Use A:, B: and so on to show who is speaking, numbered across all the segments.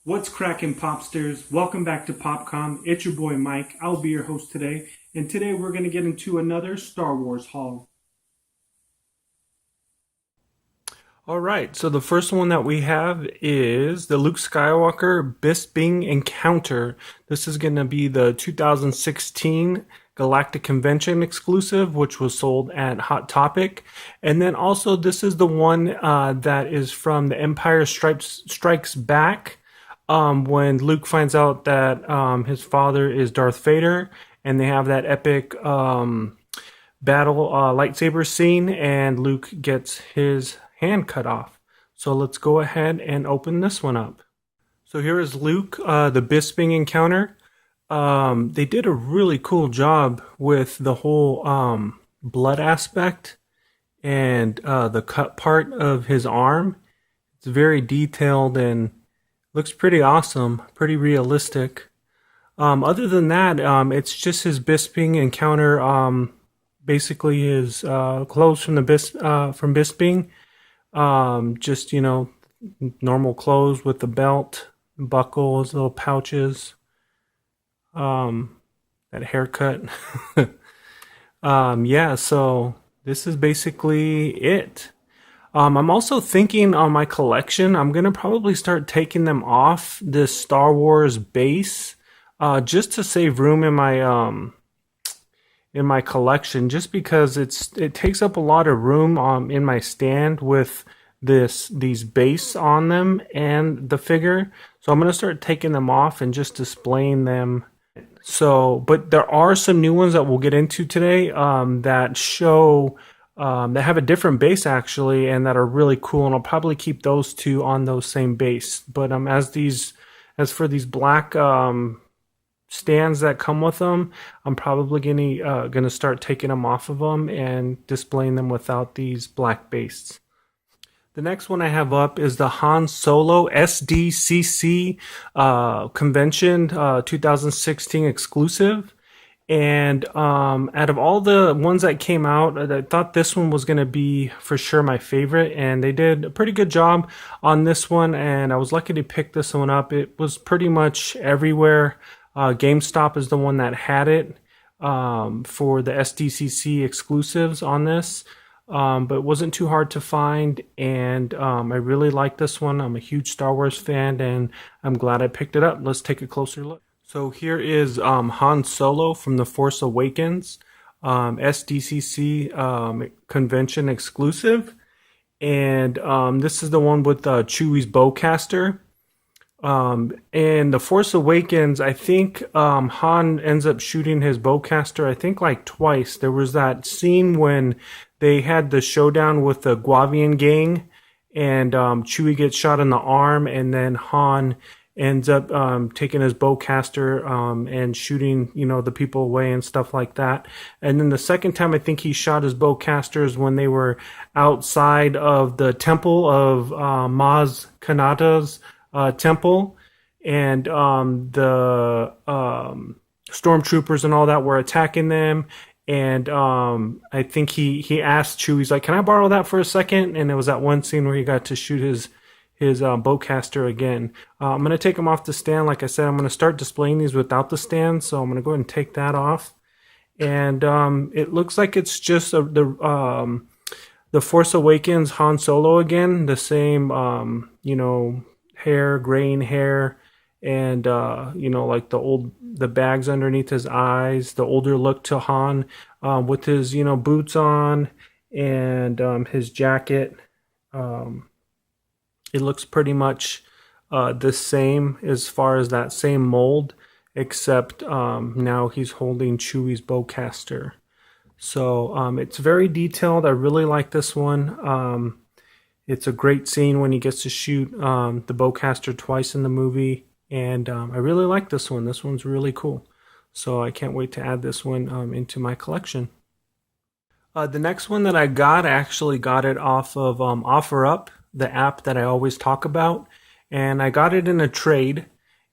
A: What's cracking, Popsters? Welcome back to Popcom. It's your boy Mike. I'll be your host today, and today we're going to get into another Star Wars haul. All right, so the first one that we have is the Luke Skywalker Bisping Encounter. This is going to be the 2016 Galactic Convention exclusive, which was sold at Hot Topic. And then also, this is the one that is from The Empire Strikes Back. When Luke finds out that his father is Darth Vader, and they have that epic battle lightsaber scene, and Luke gets his hand cut off. So let's go ahead and open this one up. So here is Luke, the Bisping encounter. They did a really cool job with the whole blood aspect and the cut part of his arm. It's very detailed and looks pretty awesome, pretty realistic. Other than that, it's just his Bisping encounter. Basically, his clothes from from Bisping. Just normal clothes with the belt, buckles, little pouches. That haircut. Yeah. So this is basically it. I'm also thinking on my collection, I'm going to probably start taking them off this Star Wars base, just to save room in my collection, just because it takes up a lot of room in my stand with these base on them and the figure. So I'm going to start taking them off and just displaying them. So, but there are some new ones that we'll get into today, that show that have a different base actually, and that are really cool. And I'll probably keep those two on those same base. But as for these black stands that come with them, I'm probably gonna start taking them off of them and displaying them without these black base. The next one I have up is the Han Solo SDCC convention 2016 exclusive. And out of all the ones that came out, I thought this one was going to be for sure my favorite. And they did a pretty good job on this one. And I was lucky to pick this one up. It was pretty much everywhere. GameStop is the one that had it for the SDCC exclusives on this. But it wasn't too hard to find, and I really like this one. I'm a huge Star Wars fan, and I'm glad I picked it up. Let's take a closer look. So here is Han Solo from The Force Awakens, SDCC convention exclusive, and this is the one with Chewie's bowcaster. In The Force Awakens, I think Han ends up shooting his bowcaster, I think like twice. There was that scene when they had the showdown with the Guavian gang, and Chewie gets shot in the arm, and then Han ends up taking his bowcaster and shooting, the people away and stuff like that. And then the second time I think he shot his bowcaster is when they were outside of the temple of Maz Kanata's temple, and the stormtroopers and all that were attacking them. And I think he asked Chewie, he's like, "Can I borrow that for a second?" And it was that one scene where he got to shoot his bowcaster again. I'm going to take him off the stand. Like I said, I'm going to start displaying these without the stand, so I'm going to go ahead and take that off. And it looks like it's just the Force Awakens Han Solo again, the same hair, graying hair, and like the bags underneath his eyes, the older look to Han, with his boots on, and his jacket. It looks pretty much the same as far as that same mold, except now he's holding Chewie's bowcaster. So it's very detailed. I really like this one. It's a great scene when he gets to shoot the bowcaster twice in the movie, and I really like this one. This one's really cool. So I can't wait to add this one into my collection. The next one that I actually got it off of OfferUp, the app that I always talk about, and I got it in a trade.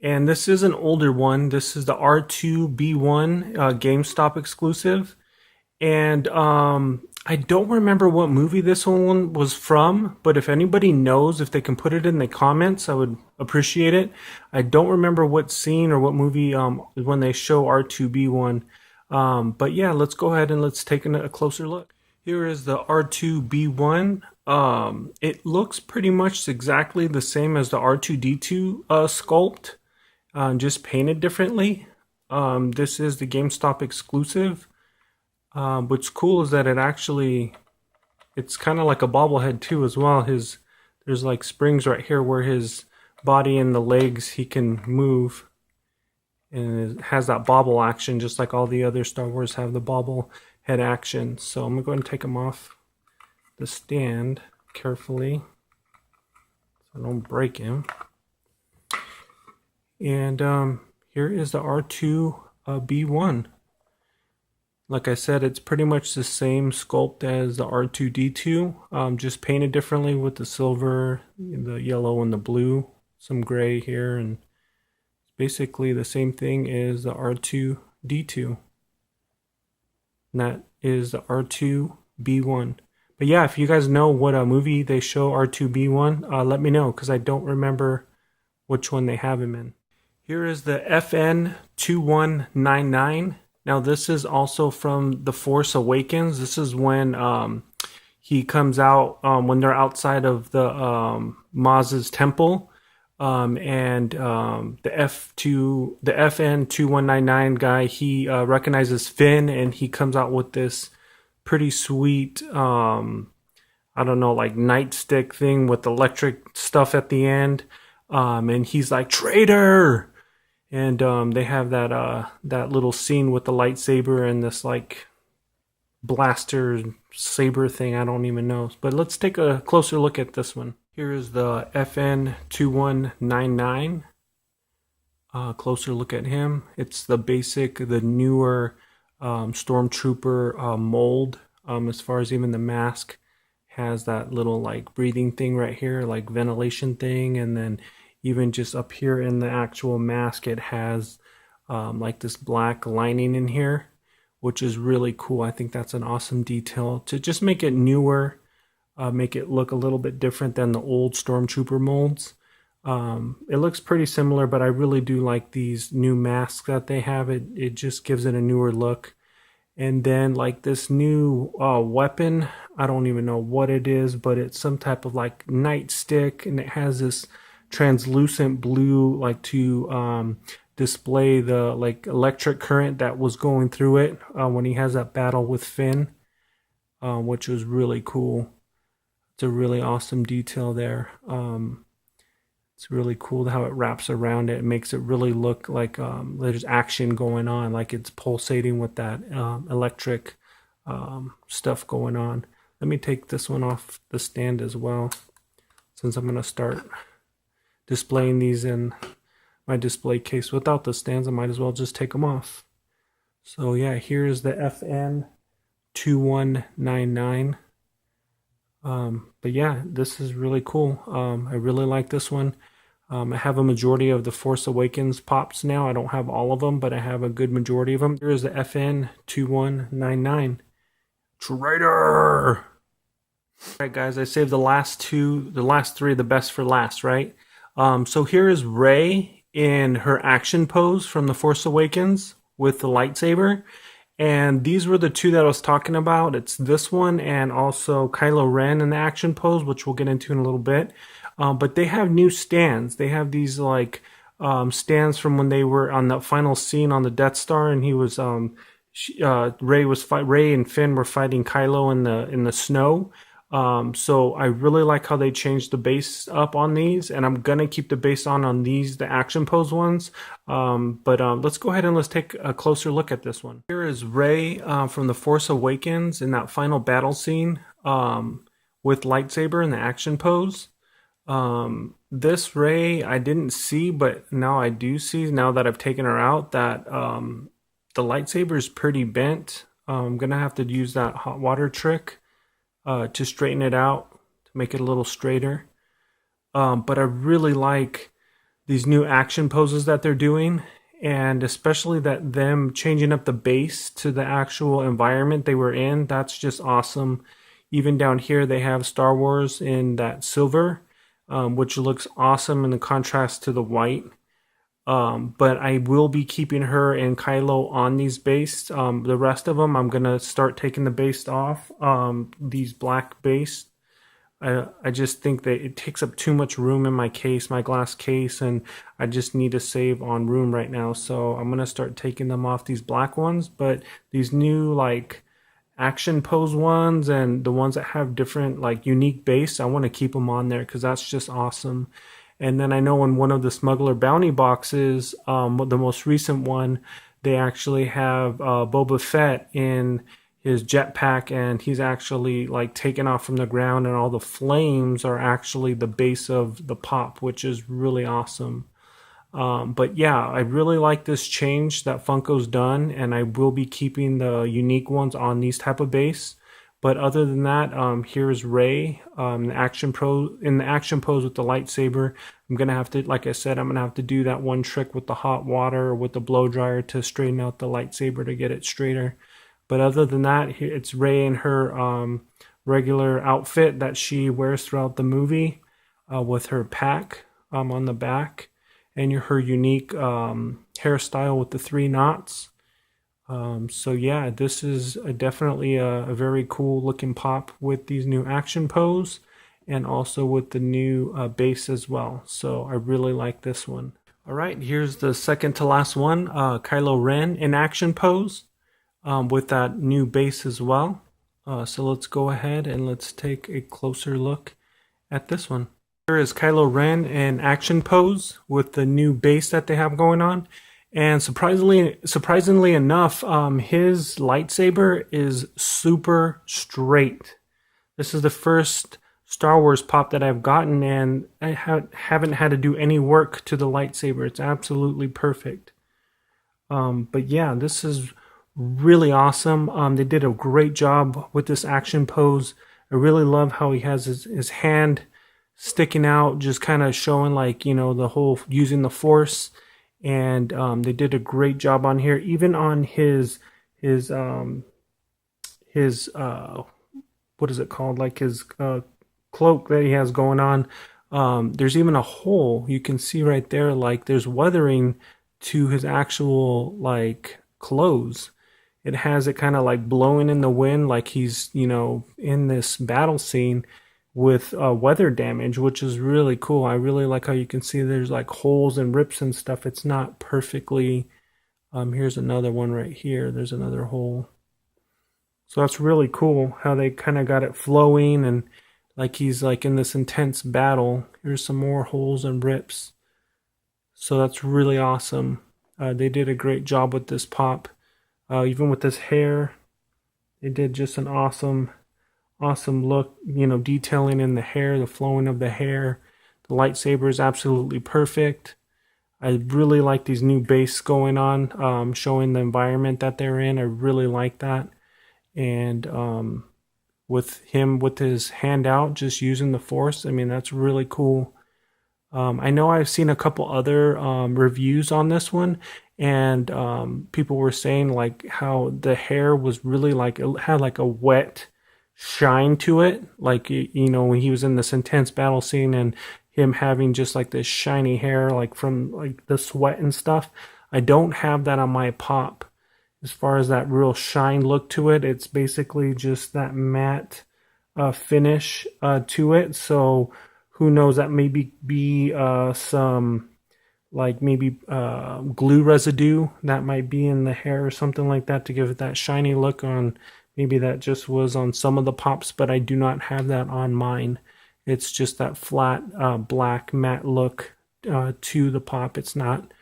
A: And this is an older one. This is the R2B1 GameStop exclusive. And I don't remember what movie this one was from, but if anybody knows, if they can put it in the comments, I would appreciate it. I don't remember what scene or what movie when they show R2B1. But yeah, let's go ahead and let's take a closer look. Here is the R2B1. It looks pretty much exactly the same as the R2D2 sculpt, just painted differently. This is the GameStop exclusive. What's cool is that it's kind of like a bobblehead too as well. There's like springs right here where his body and the legs he can move, and it has that bobble action just like all the other Star Wars have the bobble head action. So I'm gonna go ahead and take him off the stand carefully so I don't break him. And here is the R2B1. Like I said, it's pretty much the same sculpt as the R2D2, just painted differently with the silver, the yellow, and the blue, some gray here, and basically the same thing as the R2D2. And that is the R2B1. But yeah, if you guys know what movie they show R2B1, let me know, because I don't remember which one they have him in. Here is the FN2199. Now this is also from The Force Awakens. This is when he comes out, when they're outside of the Maz's temple, and the FN2199 guy, he recognizes Finn, and he comes out with this pretty sweet, I don't know, like nightstick thing with electric stuff at the end, and he's like, "Traitor!" And they have that little scene with the lightsaber and this like blaster saber thing. I don't even know. But let's take a closer look at this one. Here is the FN2199. Closer look at him. It's the newer Stormtrooper mold. As far as even the mask has that little like breathing thing right here, like ventilation thing, and then even just up here in the actual mask, it has like this black lining in here, which is really cool. I think that's an awesome detail to just make it newer, make it look a little bit different than the old Stormtrooper molds. It looks pretty similar, but I really do like these new masks that they have. It just gives it a newer look. And then like this new weapon, I don't even know what it is, but it's some type of like nightstick, and it has this translucent blue like to display the like electric current that was going through it when he has that battle with Finn, which was really cool. It's a really awesome detail there. It's really cool how it wraps around it. It makes it really look like there's action going on, like it's pulsating with that electric stuff going on. Let me take this one off the stand as well, since I'm going to start displaying these in my display case without the stands. I might as well just take them off. So yeah, here's the FN2199. But yeah, this is really cool. I really like this one. I have a majority of the Force Awakens pops now. I don't have all of them, but I have a good majority of them. Here's the FN2199. Traitor! Alright guys, I saved the last three, the best for last, right? So here is Rey in her action pose from The Force Awakens with the lightsaber. And these were the two that I was talking about. It's this one and also Kylo Ren in the action pose, which we'll get into in a little bit. But they have new stands. They have these like stands from when they were on the final scene on the Death Star, and he was Rey and Finn were fighting Kylo in the snow. So I really like how they changed the base up on these, and I'm gonna keep the base on these, the action pose ones. But let's go ahead and let's take a closer look at this one. Here is Rey from The Force Awakens in that final battle scene with lightsaber in the action pose. This Rey I didn't see, but now I do see, now that I've taken her out, that the lightsaber is pretty bent. I'm gonna have to use that hot water trick to straighten it out, to make it a little straighter. But I really like these new action poses that they're doing, and especially that them changing up the base to the actual environment they were in, that's just awesome. Even down here they have Star Wars in that silver, which looks awesome in the contrast to the white. But I will be keeping her and Kylo on these base. The rest of them, I'm gonna start taking the base off. These black base. I just think that it takes up too much room in my case, my glass case, and I just need to save on room right now. So I'm gonna start taking them off, these black ones. But these new like action pose ones and the ones that have different like unique base, I want to keep them on there because that's just awesome. And then I know in one of the smuggler bounty boxes, the most recent one, they actually have Boba Fett in his jetpack, and he's actually like taken off from the ground, and all the flames are actually the base of the pop, which is really awesome. But yeah, I really like this change that Funko's done, and I will be keeping the unique ones on these type of base. But other than that, here's Rey in the action pose with the lightsaber. I'm gonna have to, like I said, I'm gonna have to do that one trick with the hot water or with the blow dryer to straighten out the lightsaber to get it straighter. But other than that, it's Rey in her regular outfit that she wears throughout the movie with her pack on the back, and her unique hairstyle with the 3 knots. So yeah, this is definitely a very cool looking pop with these new action pose, and also with the new base as well. So I really like this one. All right, here's the second to last one, Kylo Ren in action pose with that new base as well. So let's go ahead and let's take a closer look at this one. Here is Kylo Ren in action pose with the new base that they have going on. And surprisingly enough, his lightsaber is super straight. This is the first Star Wars pop that I've gotten, and I haven't had to do any work to the lightsaber. It's absolutely perfect. But yeah, this is really awesome. They did a great job with this action pose. I really love how he has his hand sticking out, just kind of showing like, you know, the whole using the force. And they did a great job on here, even on his what is it called, like his cloak that he has going on. There's even a hole you can see right there, like there's weathering to his actual like clothes. It has it kind of like blowing in the wind, like he's, you know, in this battle scene with weather damage, which is really cool. I really like how you can see there's like holes and rips and stuff. It's not perfectly, here's another one right here. There's another hole. So that's really cool how they kind of got it flowing and like he's like in this intense battle. Here's some more holes and rips. So that's really awesome. They did a great job with this pop. Even with this hair, they did just an awesome look, you know, detailing in the hair, the flowing of the hair. The lightsaber is absolutely perfect. I really like these new base going on, showing the environment that they're in. I really like that. And with him with his hand out, just using the force, I mean, that's really cool. I know I've seen a couple other reviews on this one, and people were saying like how the hair was really like, it had like a wet shine to it, like, you know, when he was in this intense battle scene and him having just like this shiny hair like from like the sweat and stuff. I don't have that on my pop as far as that real shine look to it. It's basically just that matte finish to it. So who knows, that maybe be some like maybe glue residue that might be in the hair or something like that to give it that shiny look on. Maybe that just was on some of the pops, but I do not have that on mine. It's just that flat black matte look to the pop. It's not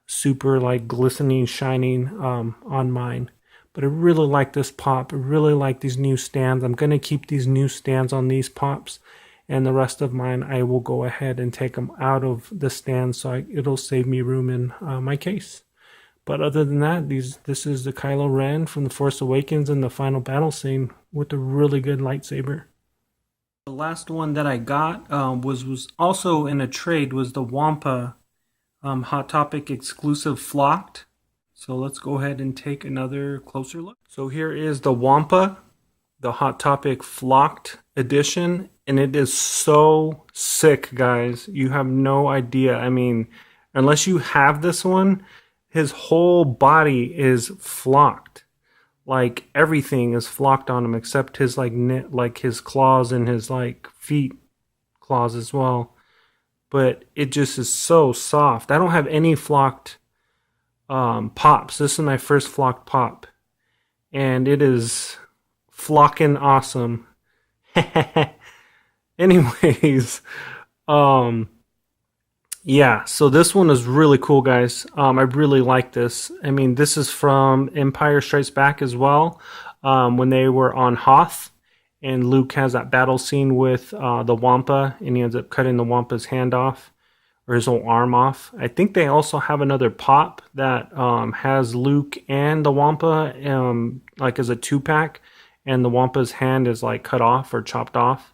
A: super like glistening, shining on mine. But I really like this pop. I really like these new stands. I'm going to keep these new stands on these pops. And the rest of mine, I will go ahead and take them out of the stand so it'll save me room in my case. But other than that, this is the Kylo Ren from The Force Awakens in the final battle scene with a really good lightsaber. The last one that I got was also in a trade, was the Wampa Hot Topic exclusive flocked. So let's go ahead and take another closer look. So here is the Wampa, the Hot Topic flocked edition, and it is so sick, guys. You have no idea. I mean, unless you have this one, his whole body is flocked. Like everything is flocked on him except his like his claws and his like feet claws as well. But it just is so soft. I don't have any flocked pops. This is my first flocked pop, and it is flocking awesome. Anyways, yeah, so this one is really cool, guys. I really like this. I mean, this is from Empire Strikes Back as well, when they were on Hoth, and Luke has that battle scene with the Wampa, and he ends up cutting the Wampa's hand off, or his whole arm off. I think they also have another pop that has Luke and the Wampa, like as a 2-pack, and the Wampa's hand is like cut off or chopped off.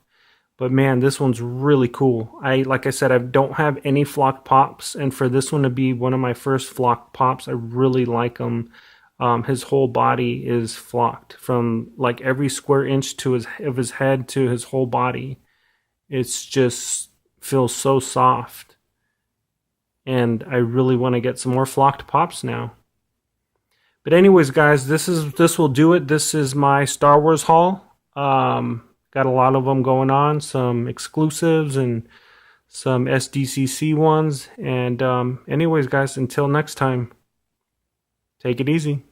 A: But man, this one's really cool. Like I said, I don't have any flocked pops, and for this one to be one of my first flocked pops, I really like him. His whole body is flocked from like every square inch to his head to his whole body. It's just feels so soft, and I really want to get some more flocked pops now. But anyways, guys, this will do it. This is my Star Wars haul. Got a lot of them going on, some exclusives and some SDCC ones. And anyways, guys, until next time, take it easy.